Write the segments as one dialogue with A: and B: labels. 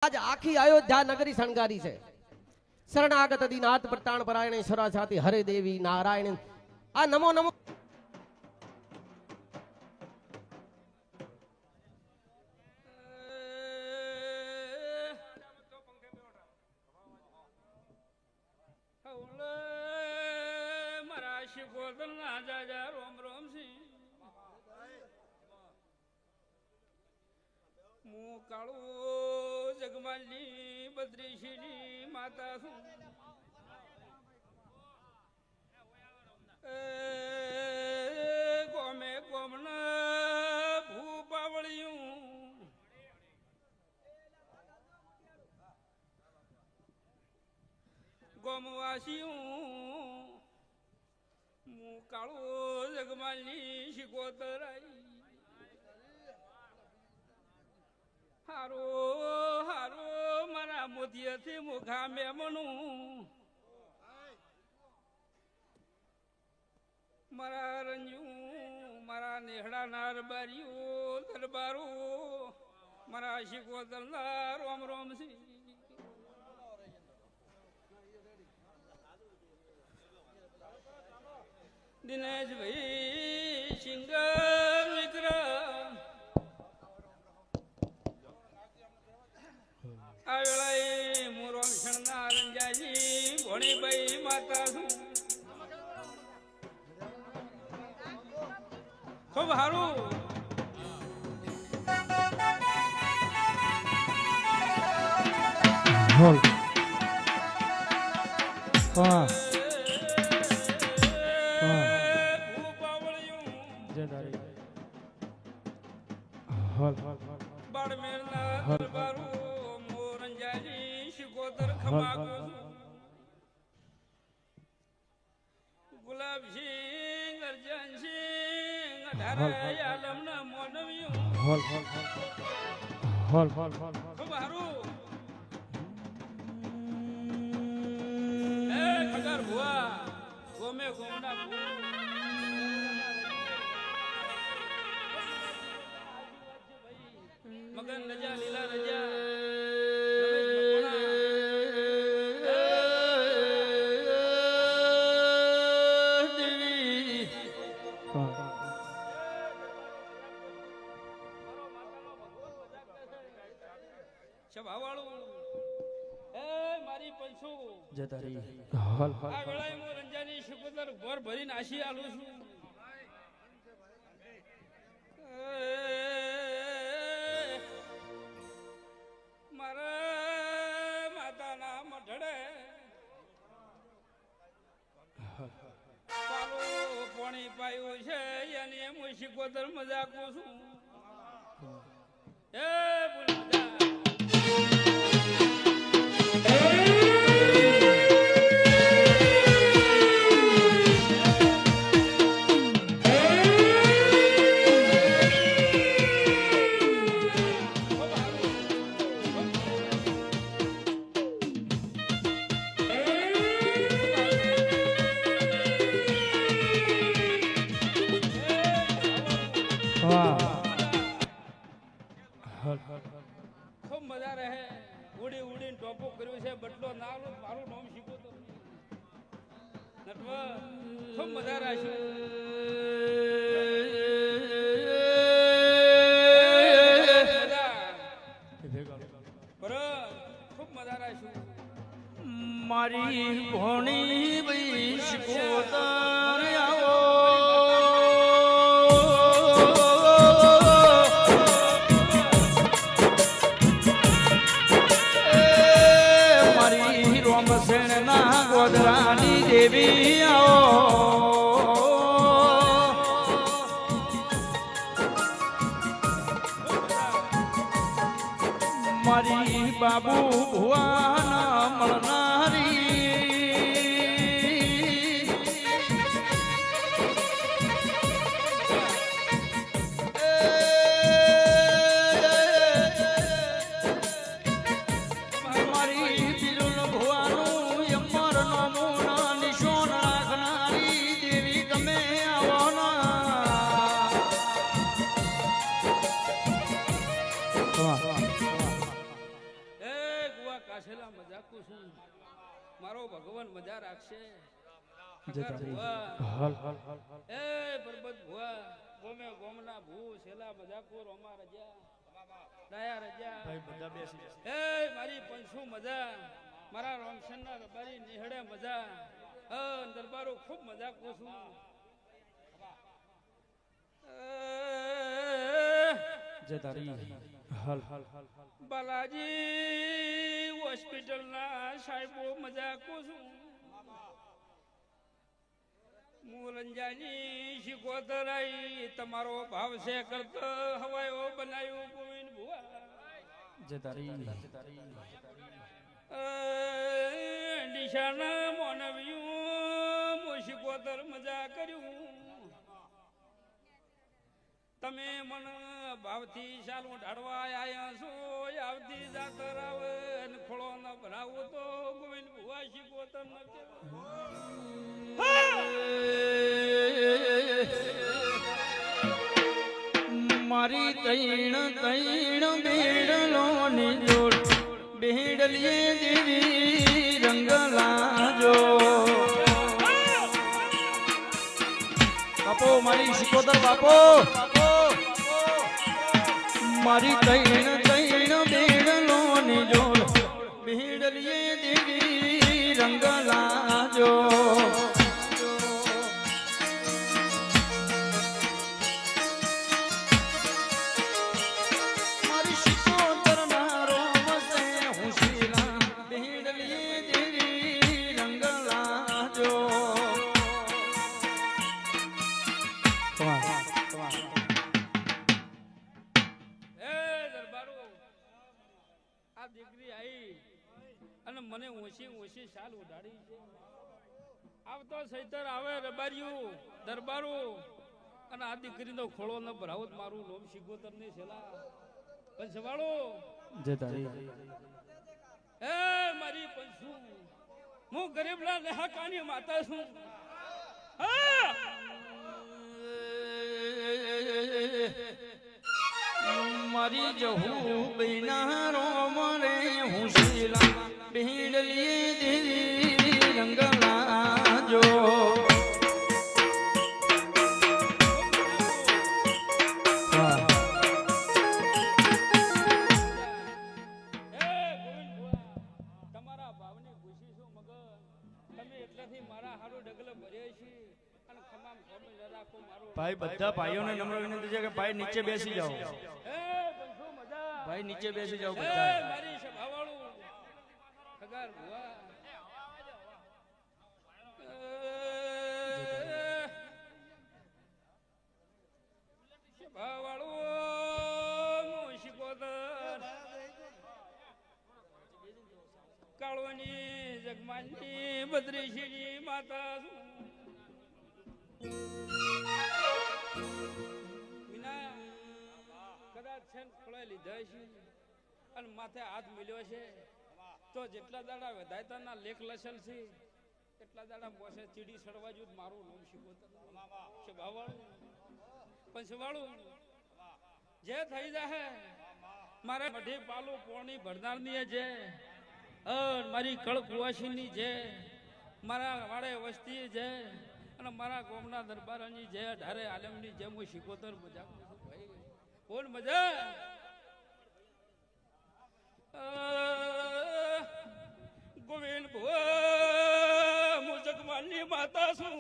A: આજ આખી અયોધ્યા નગરી શણગારી છે. શરણાગત દીનાથ પ્રતાણ પરાયણ સરાસાતી હરે દેવી નારાયણ. આ નમો નમો
B: કાળો જગમાલી બદ્રીશીની માતા છું. ગોમે ગોમના ભૂપાવળિયું ગોમવાસીયું હું કાળો જગમાલી શિકોતરાઈ. હારો હારો મારા મોતિયાથી મુખા મેમણું મારા રંજુ મારા નેહડા નારબારીઓ દરબારો મારા શીખો દરદાર રોમ રોમ સી. દિનેશભાઈ સિંગર વિક્રમ આ વેળાએ મોરો શણના રંજાજી ભોણીભાઈ માતા છું. ખૂબ સારું. બાળમેરના દરબારો મોરંજાજી શિકોતર ખમાકો ગુલાબસિંહ અર્જનસિંહ અઢારે આલમના મોનવિયું ખૂબ સારું. એ ખગર ભુવા ગોમે ગોમના મગન રજા લીલા રજા સભાવાળું એ મારી પંછુ
C: જતારી
B: આ વેળાએ હું રંજાની શુકુદર ઘોર ભરીને આશી આલું છું. મારા માતાના મઢડે પાલો પાણી પાયું છે એની હું શિકોતર મજાકું છું. એ બોલ ખૂબ મજા રહે. ઉડી ઉડીને ટોપો કર્યો છે બદલો ના લો મારું નામ શીખો તો નટવા ખૂબ મજા રહેશે. ખૂબ મજા રહેશે.
C: મારી ભોણી ભાઈ શિકોતર આવો ગોધરાની દેવી આવો મારી બાબુ ભુવાના મળનારી
B: છેલ્લા મજાકું છું મારો ભગવાન મજા રાખશે
C: જતારી
B: ભુવા. એ પરબત ભુવા ગોમે ગોમના ભૂ છેલ્લા મજાકું રોમા રજા દયા રજા
C: ભાઈ બધા બેસી જશે.
B: એ મારી પંછુ મજા મારા રોમશનના રબારી નિહળે મજા દરબારો ખૂબ મજા કરું છું
C: જતારી હાલ હાલ હાલ હાલ
B: બાલાજી હોસ્પિટલના સાહેબો મજા કરું છું મુરંજાની શિકોતરાઈ તમારો ભાવ છે કરતો હવાયો બનાવ્યો ગોવિંદ ભુવા
C: જતારી
B: નિશાના મોનવ્યું મુશિકોતર મજા કર્યું તમે મન ભાવથી ચાલુ ઢાળવા આયા છો આવતી જાતર આવે ને ખોળો ન ભરાવો તો ગોવિંદ ભુવા શિકોતર ન
C: મારી તૈણ બેડલો ની જોડ બેડલીએ દેવી રંગ લાજો બાપો મારી શિકોતર બાપો મારી તૈણ બેડલો ની જોડ બેડલીએ દેવી રંગ લાજો
B: દીકરી આવી અને મને ઓછી શાલ ઉડાડી છે આવતો સૈતર આવે રબારિયું દરબારું અને આ દીકરીનો ખોળો ન ભરાવો મારું લોમ શિકોતર ની છેલા પંચવાળો એ મારી પંચુ હું ગરીબલા નેહાકાની માતા છું
C: મારી જહુ બિના રોમ રે હું શીલા બેડલીએ દેવી રંગ લાજો
B: તમારા ભાવની ખુશી છું મગર તમે એટલાથી મારા હારું ડગલે ભર્યા છે અને ખમામ ખોમી ન રાખો મારું
C: ભાઈ બધા ભાઈઓને નમ્ર વિનંતી છે કે ભાઈ નીચે બેસી જાઓ ભાઈ નીચે બેસી જાઓ બધા
B: મારી સભાવાળું ખગાર ભુવા સભાવાળું શિકોતર કાળોની જગમાની બદ્રીશીની માતા વિના કદાચ છે ખોળાઈ લીધા છે અને માથે હાથ મિલ્યો છે તો જેટલા દાડા વધાયતાના લેખ લસલ છે એટલા દાડા મોસે ચીડી સડવા જ મારું નામ શિકોતર સભાવાળું પંચવાળું જે થઈ જાય મારે મઢી પાલું પોણી ભરનારની છે મારી કળ કુવાસીની છે મારા વાડે વસ્તી છે અને મારા ગોમના દરબારની જે ઢારે આલમની જે હું શિકોતર મજા ભાઈ કોણ મજા ગોવિંદ ભુવા હું જગમાનની માતા છું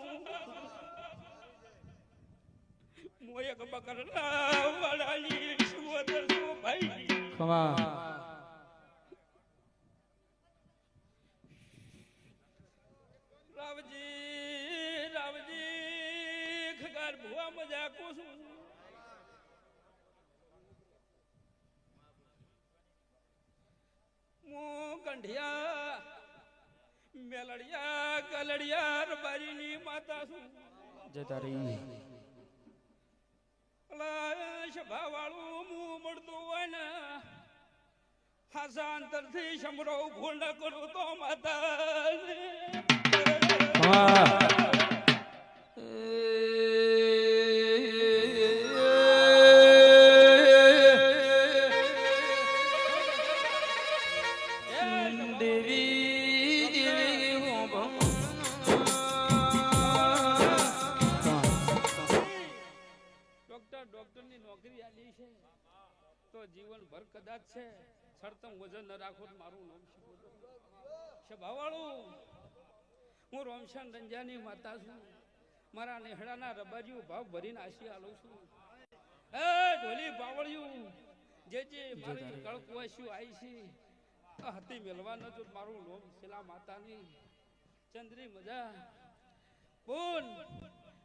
B: હું એક બકરના વાળાની શિકોતર છું ભાઈ રાવજી ખગાર ભુવા મજા કો છું હું કંઢિયા મેલડિયા ગલડિયા રબારીની માતા છું
C: જતારી
B: સભાવાળું હું મળતું હોય ને હાસા અંતરથી સમરો ભૂલ ન કરું તો માતા
C: દેવી દેવી હો
B: ડોક્ટરની નોકરી આલી છે તો જીવનભર કદાચ છે સરતમ વજન ન રાખો તો મારું નામ છે ભાવાળું. હું રોમશન રંજાની માતા છું. મારા નેહડાના રબાજીઓ ભાવ ભરીને આશી આલું છું. એ ઢોલી બાવળિયું જે મારી કળકુવાસીઓ આવી છે હતી મેલવા ન તો મારું નામ શિલા માતાની ચંદ્રી મજા બોલ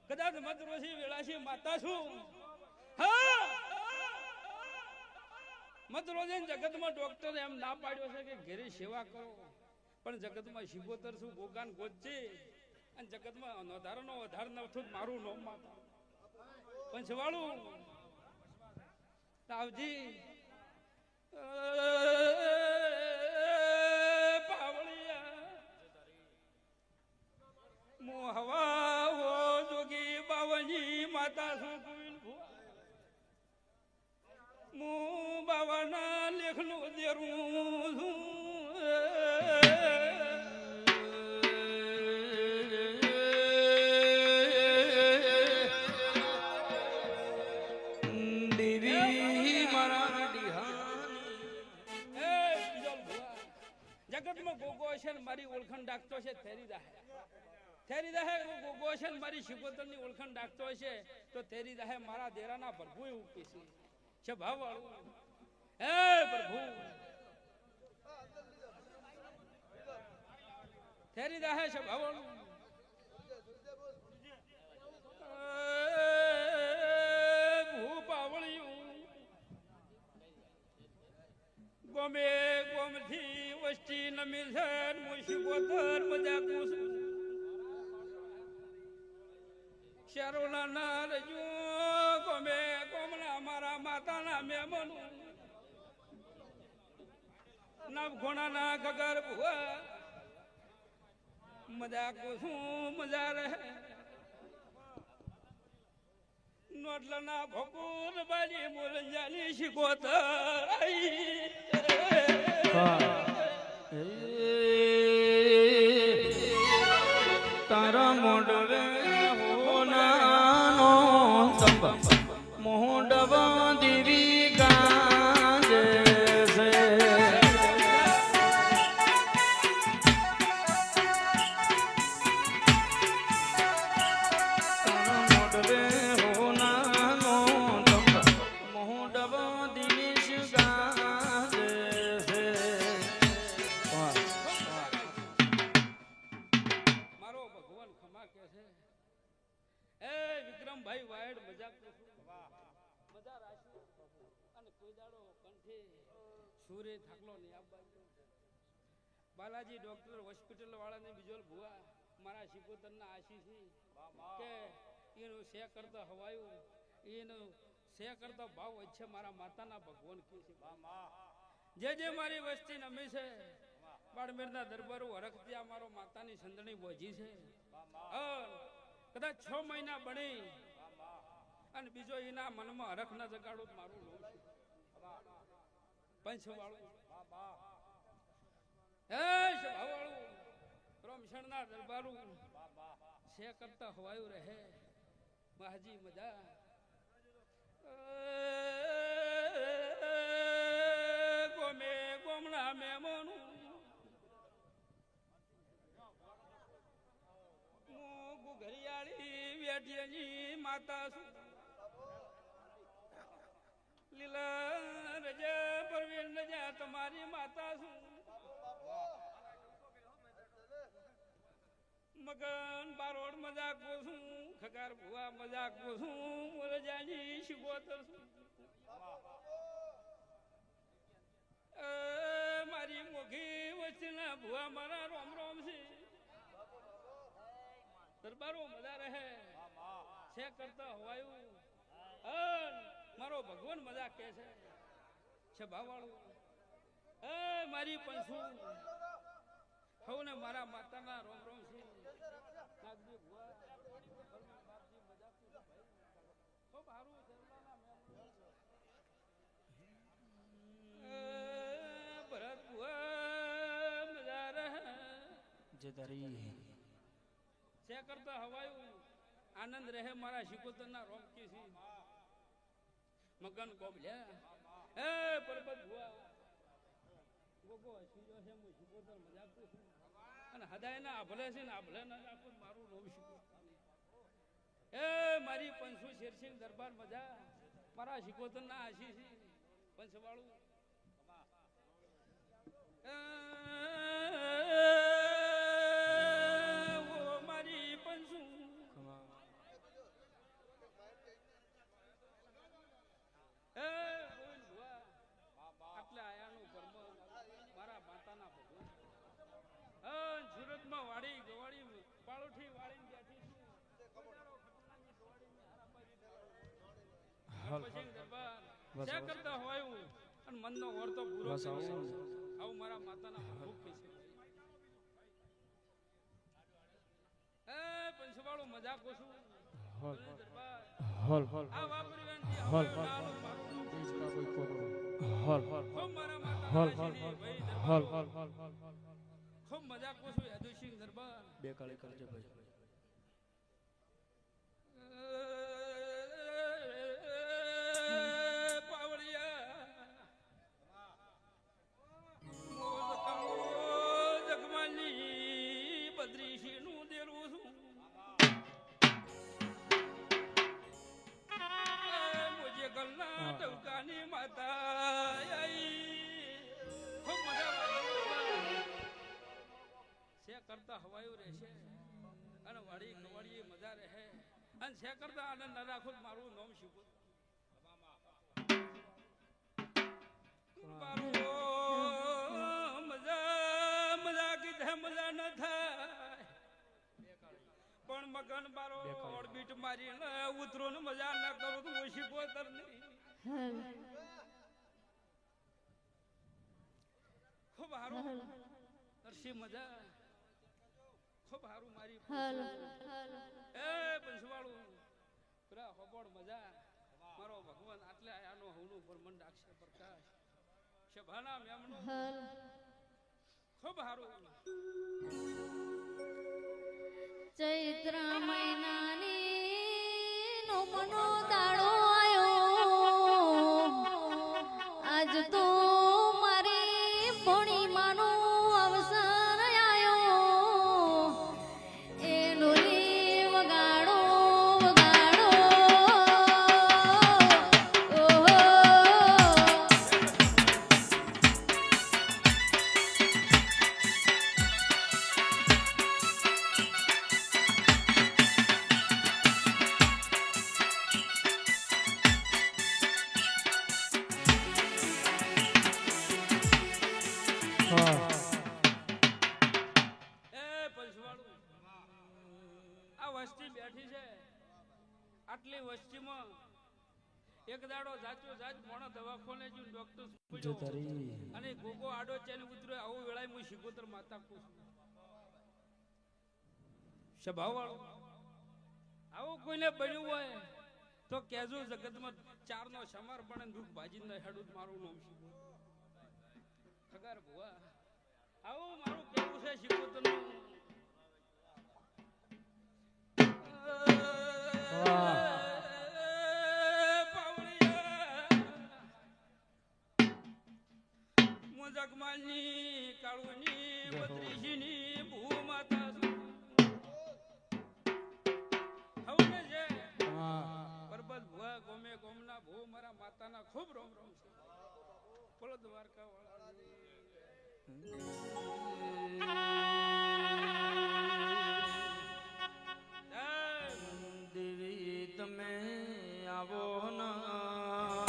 B: કદાચ મધરોશી વેળાશી માતા છું. મધરોજે જગતમાં ડોક્ટર એમ ના પાડ્યો છે કે ઘેરે સેવા કરો પણ જગતમાં શિવોતર શું ગોગાન ગોચે અને જગતમાં વધારાનો વધાર ન થતું મારું નામ માતા પંચવાળું તાવજી પાવળિયા મો હવા હો જોગી બાવજી માતા શું હું બાવાના લેખનું દેરું છું.
C: દેવી મારા
B: જગતમાં ગોગો છે ને મારી ઓળખાણ ડાકતો છે થેરી દાહે ગોગો છે ને મારી શિકોતરની ઓળખાણ ડાકતો છે તો થેરી દાહે મારા દેરાના પ્રભુ એવું પીસી છે ભાવ વાળું. હે પ્રભુ થેરી દાહે છે ભાવ વાળું. ગમે ગોમથી વસ્તી નમી છે મુશીબોતર મજા કુસ શેરોના ના રજુ ગમે ગોમના મારા માતાના મેમનુ નવ ઘોણાના ગગર ભુવા મજા કુસું મજા રહે નોટલાના ભગુર બાજી મોલંજાની શિકોતર
C: તારા મોડવે હોનાનો મોડવા દેવી ગાજે છે
B: ભાઈ વાયડ મજાક મજા રાશી અને કોઈ દાડો કંઠે સૂરે થાકલો નહીં આપવા બાલાજી ડોક્ટર હોસ્પિટલ વાળાને બીજો ભુવા મારા શિકોતરના આશીષી કે એનું સે કરતા હવાયું એનું સે કરતા ભાવ વચ્ચે મારા માતાના ભગવાન કે છે જે મારી વસ્તી નમી છે બાળમેરના દરબારો હરખત્યા મારો માતાની સંદણી બોજી છે કદાચ 6 મહિના બની અને બીજો એના મનમાં હરખ ના જગાડું મારું નામ છે પંચવાળું ભાવાળું રોમશણના દરબારું સે કરતા હવાયું રહે મહાજી મજા ગોમે ગોમણા મેમોનું ઘરિયાળી વેઠિયાની માતા છું લીલા રજા પરવીન રજા તમારી માતા છું મગન બારોડ મજાક છું ખગાર ભુવા મજાક છું રજાની શિકોતર છું મારી મોઘી વચ્ચેના ભુવા મારા રોમ રોમ છે દરબારો મજા રહે છે કરતા હવાયું મારો ભગવાન મજા કે છે ભાવાળું મારી પંસુ હવને મારા માતાના રોમ રોમ છે નાગજી ભુવા બાપજી મજા ખૂબ સારું ભરત ભુવા મજા
C: જે તારી
B: છે કરતા હવાયું આનંદ રહે મારા શિકોતરના રોમકી સી મગન કોબલ્યા એ પરબત ભુવા ગોગો હસીજો છે હું શિકોતર મજાક તો છું અને હદાય ના આભલે છે ને આભલે ના રાખું મારું રોમ શિકોતર એ મારી પંસુ શેરસિંહ દરબાર મજા મારા શિકોતર ના આશી છે પંચવાળું મારી પંસુ આટલે આયાનું કર્મ મારા માતાના ભગવાન સુરતમાં વાડી ગવાડી પાળોઠી વાળીને બેઠી પછી દરબાર ક્યાં કરતા હોય અને મનનો વર્તો પૂરો આવું મારા માતાના ભૂખ છે એ પંચવાળું મજાક ઓછું દરબાર
C: હોલ હોલ
B: આ વાપરી
C: હોલ હોલ હોલ હોલ
B: ખૂબ મારા માતા
C: હોલ હોલ હોલ હોલ હોલ
B: ખૂબ મજાક ઓછું યાદુસિંહ દરબાર
C: બે કાળી કરજે ભાઈ
B: કરતા હવાયું રહેશે અને વાડી કવાડી મજા રહે અને છે કરતા આનંદ ન રાખો મારું નામ શીખું મજા મજા કીધે મજા ન થાય પણ મગન બારો ઓરબીટ મારી ઉતરો ને મજા ન કરું તો ઓછી પોતર નહીં ખૂબ હારું નરસિંહ મજા ખૂબ હારું મારી એ પંચવાળું પૂરા હોબોડ મજા મારો ભગવાન આટલે આયાનો હવનું પરમંડ અક્ષય પ્રકાશ શભાના મેમનો ખૂબ હારું
D: ચૈત્ર મહિનાની નો મનો દાડો આયો આજ તો મારી ભણી માનો અવસર આયો એનો વગાડો વગાડો ઓહો
B: આટલી વસ્તીમાં એક દાડો જાચો જાચ મોણો દવાખાને જો ડોક્ટર પૂછ્યો અને ગોગો આડો ચેન ઉતર્યો આવો વેળાય હું શિકોતર માતા પૂછું સ્વભાવવાળો આવું કોઈને બન્યું હોય તો કેજો જગતમાં ચારનો સમાર પણ દુઃખ ભાજીને હેડું મારું નામ શિકોતર ખગાર ભુવા આવું મારું કેવું છે શિકોતરનું જગમાલની કાળુની બત્રીસીની ભૂમાતા હવને છે પરબત ભુવા ગોમે ગોમના ભૂ મારા માતાના ખૂબ રોમ રોમ છે બોલો દ્વારકા વાળા
C: દેવી તમે આવો ના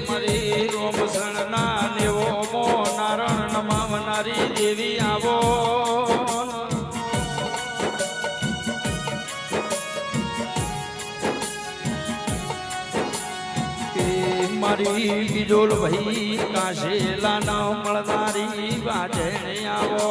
C: મારી રોમસણ ના નેવો મો નારણ નમાવનારી દેવી આવો મારી બીજોલ ભાઈ કાશેલા ન મળનારી વાજણે આવો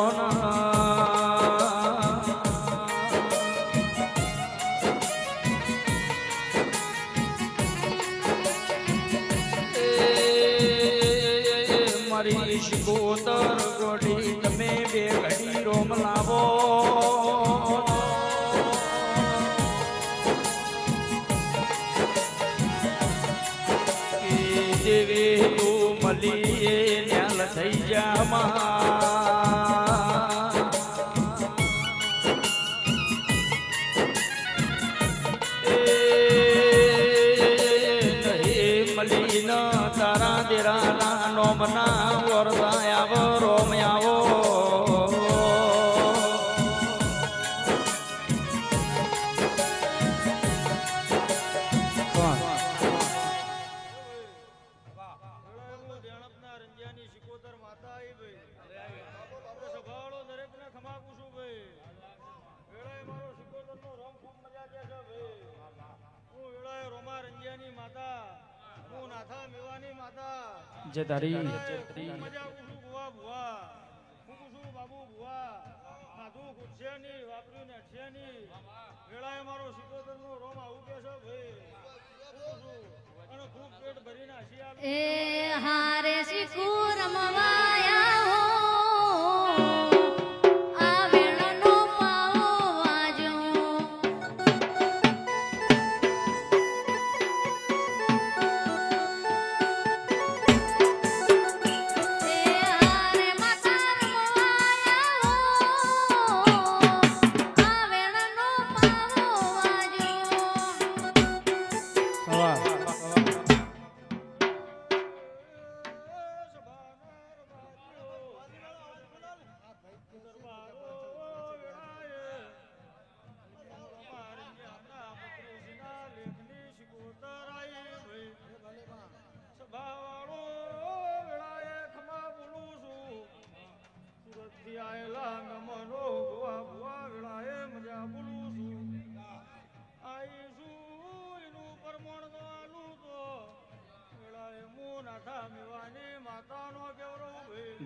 C: મારી શિકોતર ગોડી તમે બે ઘડી રોમ લાવો કે દેવી તું મળી ન્યાલ થઈ જામાં મલીન તારા દેરાના નોમના વરદા આવો રોમ આવો જે તારી
D: એ હારે શીખું રમવાયા હો આ વેણનો પાવો વાજો એ હારે માતા રમવાયા હો આ વેણનો પાવો વાજો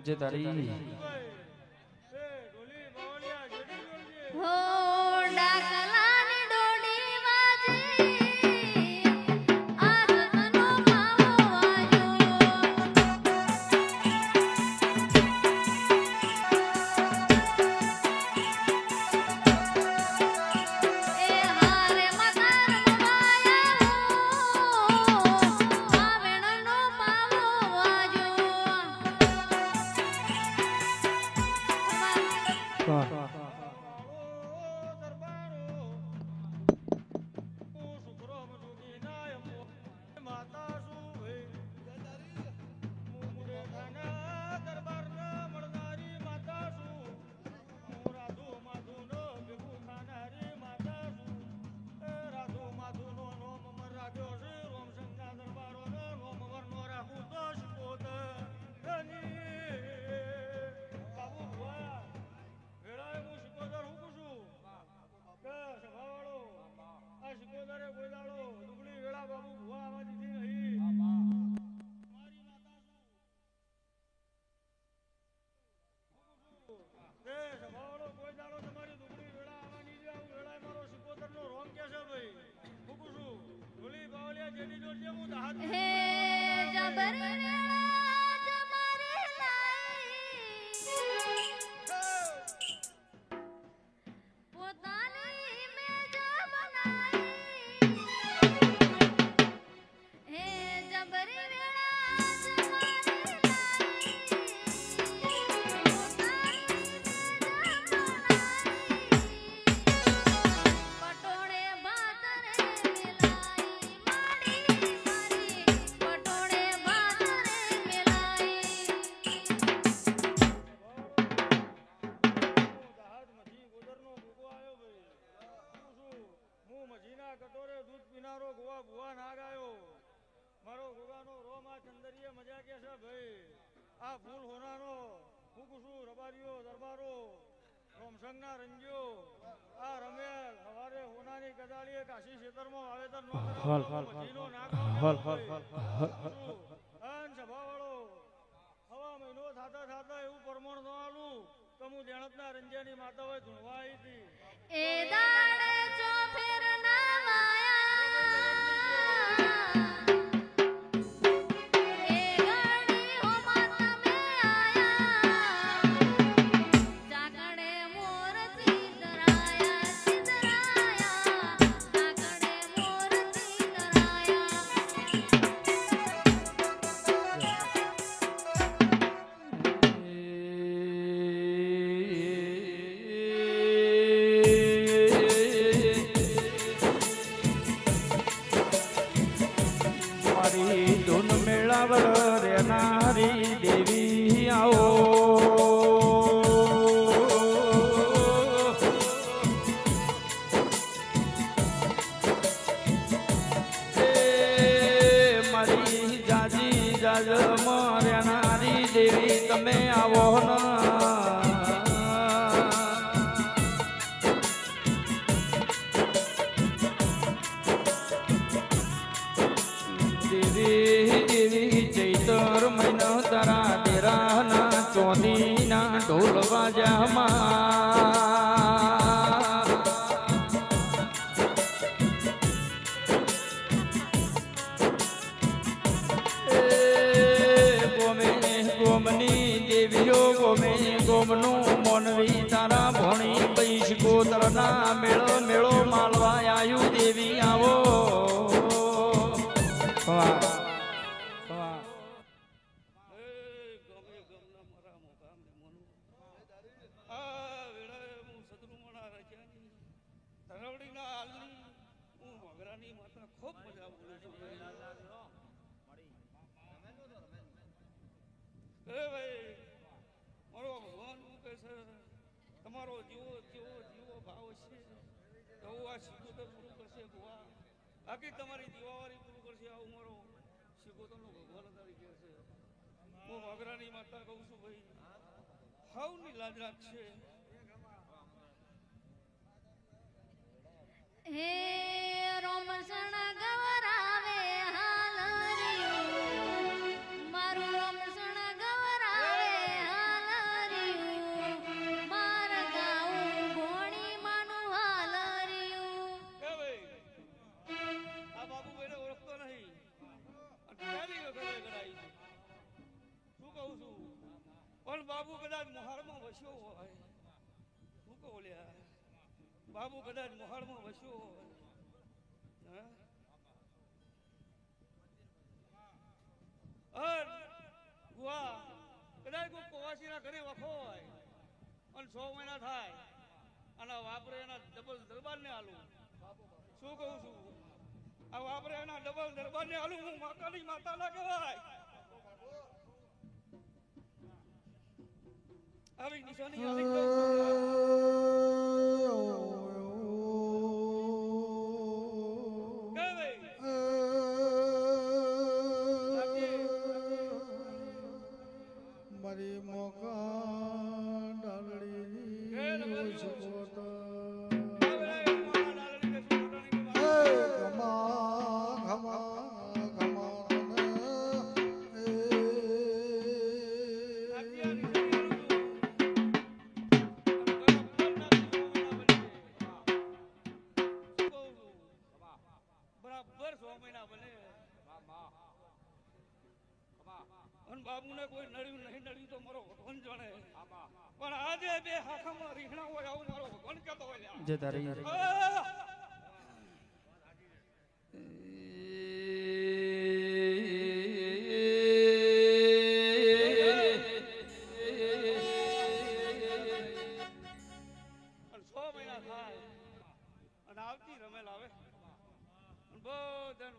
C: જે તારી
D: હો ડાકલાની ડોડી વાજે આ રતનો પાવો વાજો એ હારે માતા રમવાયા હો આ વેણનો પાવો વાજો હે જબર વેળા જમારી લાઈ પોતાની મેજ બનાઈ હે જબર વેળા જમારી પટોળે ભાત રે મિલાઈ માડી મારી પટોળે ભાત રે મિલાઈ
E: કટોરે દૂધ પીનારો ગોવા ભુવા ના ગાયો મારો ગોગાનો રોમા ચંદરીએ મજા કે છે ભાઈ આ ફૂલ હોનાનો ફૂકુસુ રબારીઓ દરબારો રોમસંગના રંજીઓ આ રમેલ સવારે હોનાની કદાળીએ કાશી ક્ષેત્રમાં વાવેતર નો મજીનો અન સભાવાળો હવા મહિનો થાતા થાતા એવું પરમણ નો આલું તો હું દેણતના રંજિયાની માતા હોય ધૂણવા આવી હતી
D: એ દાડે જો ફેર ના વાયા એ ગાડી હો માતા મે
C: મારી ધૂન મેળાવડ રેનારી દેવી આવો મારી જાજી જાજ રેનારી દેવી તમે આવો ચૈતર મહિના તારા ડેરાના ચોદીના ઢોલ વાજામાં ગોમે ગોમની દેવીઓ ગોમે ગોમનું મોનવી તારા ભણી પૈસ ગોતરના મેળો મેળો માલવા આયુ દેવી આવો વાહ
B: તમારો જીવો જેવો જીવો ભાવ છે તો આ શિકોતર પૂરું કરશે ભુવા બાકી તમારી દીવાવાળી પૂરું કરશે આવું મારો શિકોતરનો ભગવાન તરીકે છે હું વાગરાની માતા કહું છું ભાઈ હાવની લાજ રાખશે
D: હે રોમસણ ગવરાવે હાલરિયું મારું રોમસણ ગવરાવે હાલરિયું માર ગાઉં ઘોણી માનું હાલરિયું
B: એ ભાઈ આ બાબુ ભાઈને ઓળખતો નહીં પહેલી વખત કરાઈ શું કહું છું પણ બાબુ કદાચ મોહાળમાં વસ્યો હોય શું કહું લ્યા બાબુ કદાચ મોહાળમાં વસ્યો હોય ગુવા કદાચ કોઈ કોવાસીના ઘરે વખો હોય અને 100 મહિના થાય અને વાપરે એના ડબલ દરબારને હાલું શું કહું છું આ વાપરે એના ડબલ દરબારને હાલું હું માતાની માતા ના કહેવાય આવી નિશાની આવી કહું
E: મારી મોકા ડાલડી
B: બાબુને કોઈ નડ્યું નહીં નડ્યું તો મારો ભગવાન જાણે પણ આજે બે હાથમાં રીંગણા હોય આવું મારો ભગવાન કહેતો હોય
C: જે તારી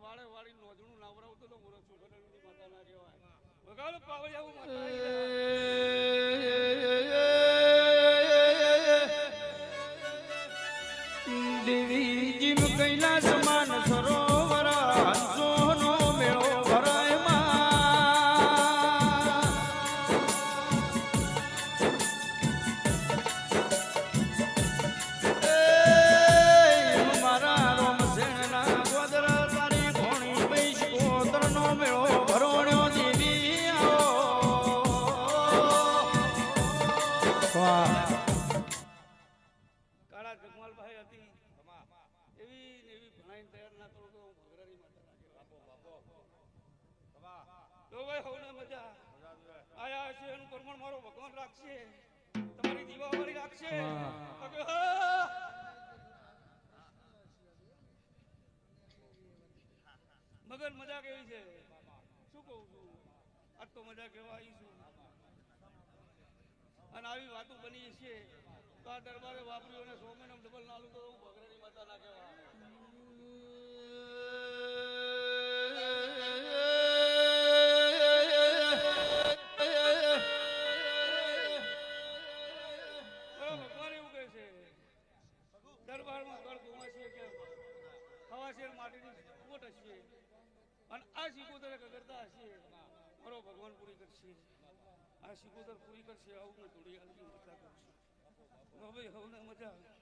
B: વાળે વાળી નોંધણું નાવરાવતો તો મોરો છોકરાની માતા ના કહેવાય વગાડો પાવળિયા માતા
C: દેવી જીમ કૈલાસ માન સરોવર હંસોનો મેળો ભરાય મારા રોમસેણના ગોદર તારી ભોણી પૈસ ગોત્રનો મેળો ભરોણ્યો દેવી
B: કાળા જગમાલભાઈ હતી એવી ભણાઈને તૈયાર ના કરું તો ભગરાની માતા તો ભાઈ હોને મજા આયા છે એનું પ્રમાણ મારો ભગવાન રાખશે તમારી દીવાવાળી રાખશે મગર મજા કેવી છે શું કહું છું આજ તો મજા કેવા આવી છું અને આવી વાતો બની છે તો આ દરબારે વાપર્યું અને 100 મહિના ડબલ નાલું તો હું ભગરાની માતા ના કહેવા
E: શેર માટીની કોટ હશે અને આ સિકોતર કગરતા હશે મારો ભગવાન પૂરી કરશે આ સિકોતર પૂરી કરશે આવું થોડી હાલતી મજા કરશે હવે હવે મજા આવે